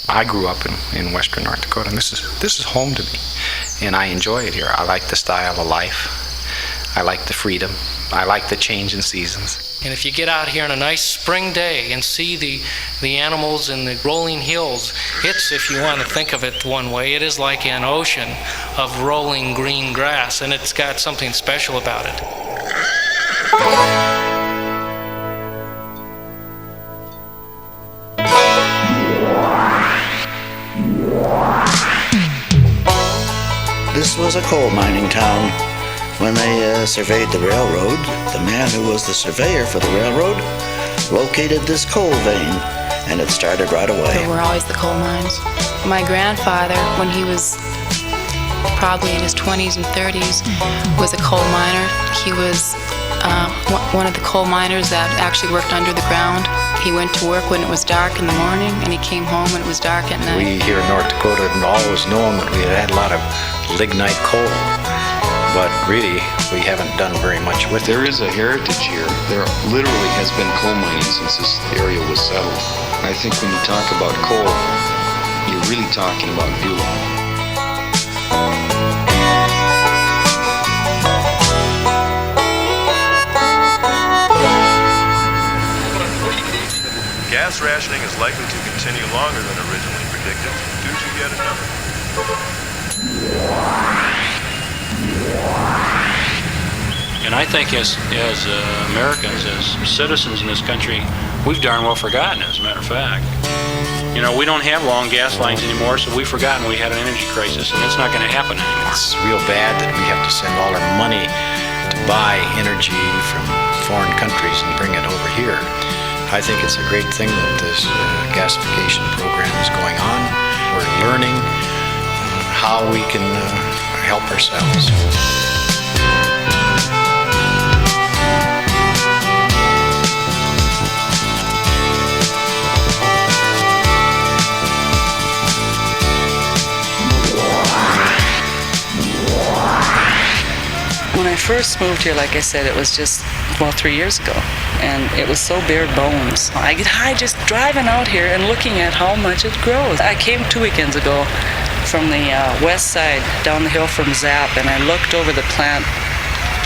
I grew up in western North Dakota, and this is home to me, and I enjoy it here. I like the style of life. I like the freedom. I like the change in seasons. And if you get out here on a nice spring day and see the animals and the rolling hills, it's, if you want to think of it one way, it is like an ocean of rolling green grass, and it's got something special about it. This was a coal mining town. When they surveyed the railroad, the man who was the surveyor for the railroad located this coal vein, and it started right away. There were always the coal mines. My grandfather, when he was probably in his 20s and 30s, was a coal miner. He was one of the coal miners that actually worked under the ground. He went to work when it was dark in the morning, and he came home when it was dark at night. We here in North Dakota have always known that we had a lot of lignite coal, but really we haven't done very much with it. There is a heritage here. There literally has been coal mining since this area was settled. I think when you talk about coal, you're really talking about fuel. Gas rationing is likely to continue longer than originally predicted due to yet another. And I think as Americans, as citizens in this country, we've darn well forgotten, as a matter of fact. You know, we don't have long gas lines anymore, so we've forgotten we had an energy crisis, and it's not going to happen anymore. It's real bad that we have to send all our money to buy energy from foreign countries and bring it over here. I think it's a great thing that this gasification program is going on. We're learning how we can help ourselves. When I first moved here, like I said, it was just, 3 years ago, and it was so bare bones. I get high just driving out here and looking at how much it grows. I came 2 weekends ago from the west side, down the hill from Zap, and I looked over the plant.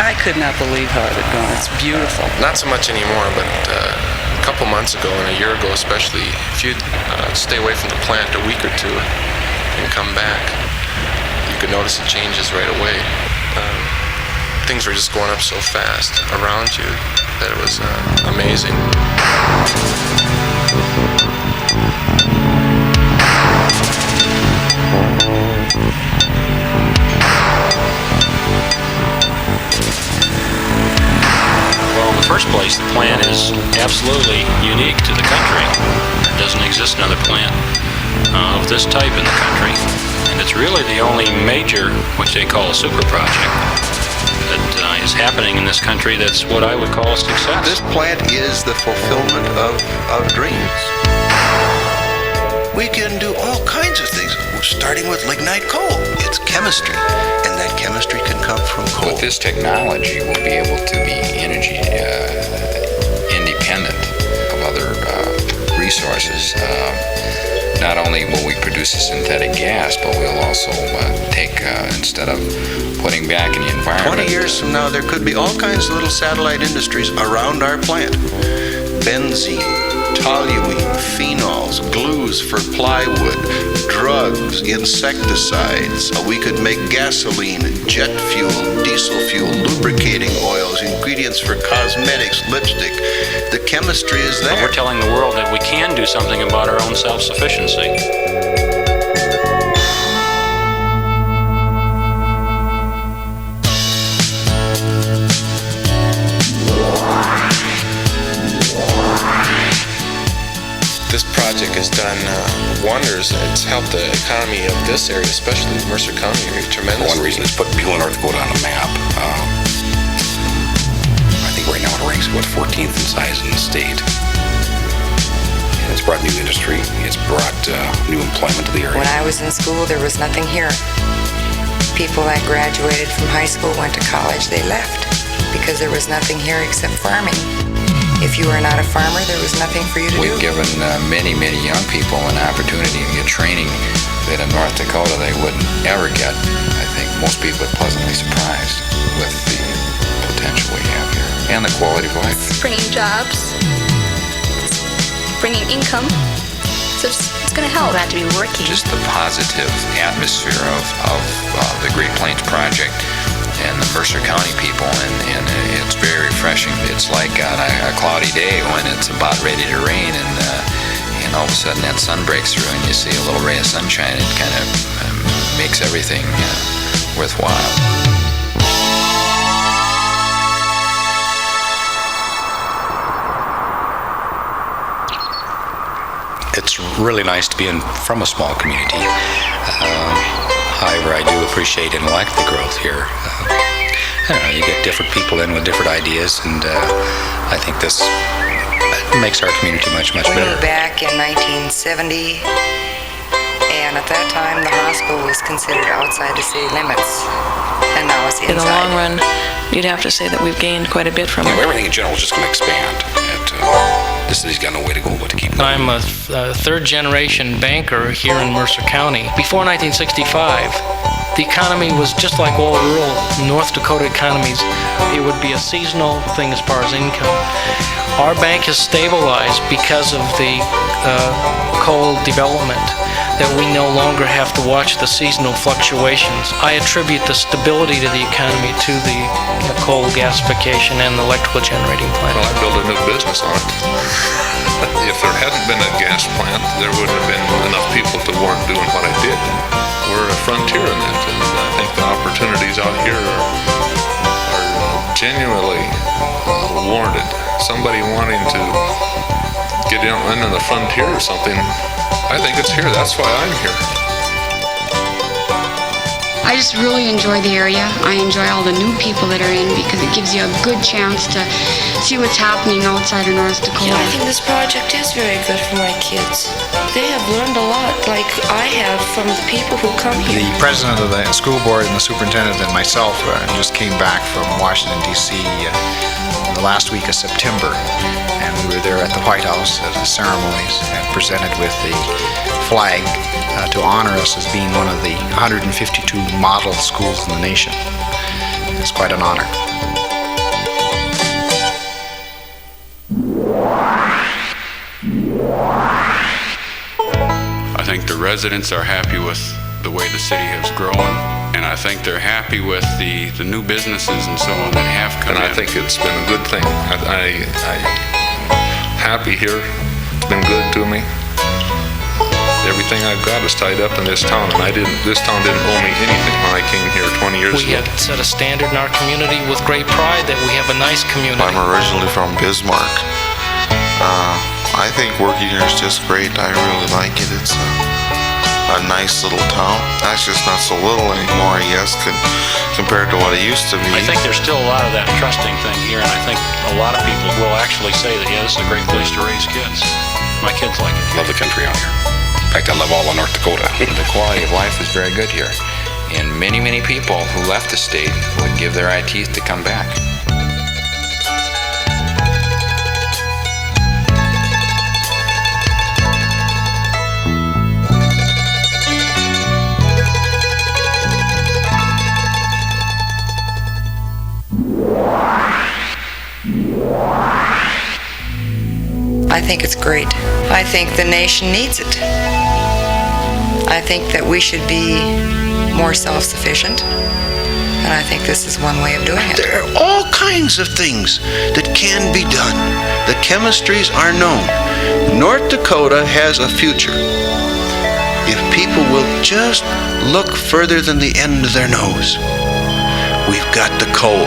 I could not believe how it had grown. It's beautiful. Not so much anymore, but a couple months ago and a year ago especially, if you stay away from the plant a week or two and come back, you could notice the changes right away. Things were just going up so fast around you that it was amazing. Well, in the first place, the plant is absolutely unique to the country. There doesn't exist another plant of this type in the country, and it's really the only major, what they call a super project, that is happening in this country that's what I would call a success. This plant is the fulfillment of dreams. We can do all kinds of things, starting with lignite coal. It's chemistry, and that chemistry can come from coal. With this technology, we'll be able to be energy independent of other resources. Not only will we produce a synthetic gas, but we'll also take, instead of putting back in the environment. 20 years from now, there could be all kinds of little satellite industries around our plant. Benzene, toluene, phenols, glues for plywood, drugs, insecticides. We could make gasoline, jet fuel, diesel fuel, lubricating oils, ingredients for cosmetics, lipstick. The chemistry is there. But we're telling the world that we can do something about our own self-sufficiency. This project has done wonders. It's helped the economy of this area, especially Mercer County, tremendously. One reason is put Buell, North Dakota on a map. I think right now it ranks 14th in size in the state. And it's brought new industry. It's brought new employment to the area. When I was in school, there was nothing here. People that graduated from high school, went to college, they left because there was nothing here except farming. If you were not a farmer, there was nothing for you to do. We've given many young people an opportunity to get training that in North Dakota they wouldn't ever get. I think most people are pleasantly surprised with the potential we have here and the quality of life. It's bringing jobs, it's bringing income, so it's going to help. Glad to be working. Just the positive atmosphere of the Great Plains Project and the Mercer County people, and it's very refreshing. It's like on a cloudy day when it's about ready to rain, and all of a sudden that sun breaks through and you see a little ray of sunshine. It kind of makes everything worthwhile. It's really nice to be from a small community. However, I do appreciate and like the growth here. I don't know, you get different people in with different ideas, and I think this makes our community much We better. moved back in 1970, and at that time the hospital was considered outside the city limits, and now it's inside. In the long run, you'd have to say that we've gained quite a bit from it. Everything in general is just going to expand. The city's got no way to go but to keep going. I'm a third-generation banker here in Mercer County. Before 1965, the economy was just like all rural North Dakota economies. It would be a seasonal thing as far as income. Our bank has stabilized because of the coal development, that we no longer have to watch the seasonal fluctuations. I attribute the stability to the economy to the coal gasification and the electrical generating plant. Well, I built a new business on it. If there hadn't been a gas plant, there wouldn't have been enough people to warrant doing what I did. We're a frontier in that, and I think the opportunities out here are genuinely warranted. Somebody wanting to get in on the frontier or something, I think it's here. That's why I'm here. I just really enjoy the area. I enjoy all the new people that are in because it gives you a good chance to see what's happening outside of North Dakota. I think this project is very good for my kids. They have learned a lot, like I have, from the people who come here. The president of the school board and the superintendent and myself just came back from Washington, D.C. The last week of September, and we were there at the White House at the ceremonies and presented with the flag to honor us as being one of the 152 model schools in the nation. It's quite an honor. I think the residents are happy with the way the city has grown, and I think they're happy with the new businesses and so on that have come in. And I think it's been a good thing. I'm happy here. It's been good to me. Everything I've got is tied up in this town, and this town didn't owe me anything when I came here 20 years ago. We have set a standard in our community with great pride that we have a nice community. I'm originally from Bismarck. I think working here is just great. I really like it. It's a nice little town. That's just not so little anymore, I guess, compared to what it used to be. I think there's still a lot of that trusting thing here, and I think a lot of people will actually say that, yeah, this is a great place to raise kids. My kids like it. Love the country out here. In fact, I love all of North Dakota. The quality of life is very good here, and many people who left the state would give their eye teeth to come back. I think it's great. I think the nation needs it. I think that we should be more self-sufficient, and I think this is one way of doing it. There are all kinds of things that can be done. The chemistries are known. North Dakota has a future if people will just look further than the end of their nose. We've got the coal.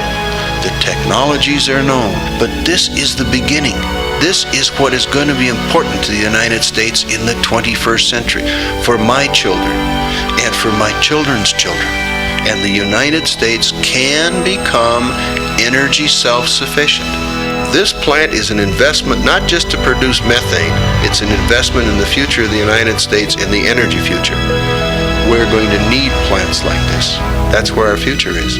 The technologies are known, but this is the beginning. This is what is going to be important to the United States in the 21st century for my children and for my children's children. And the United States can become energy self-sufficient. This plant is an investment not just to produce methane, it's an investment in the future of the United States and the energy future. We're going to need plants like this. That's where our future is.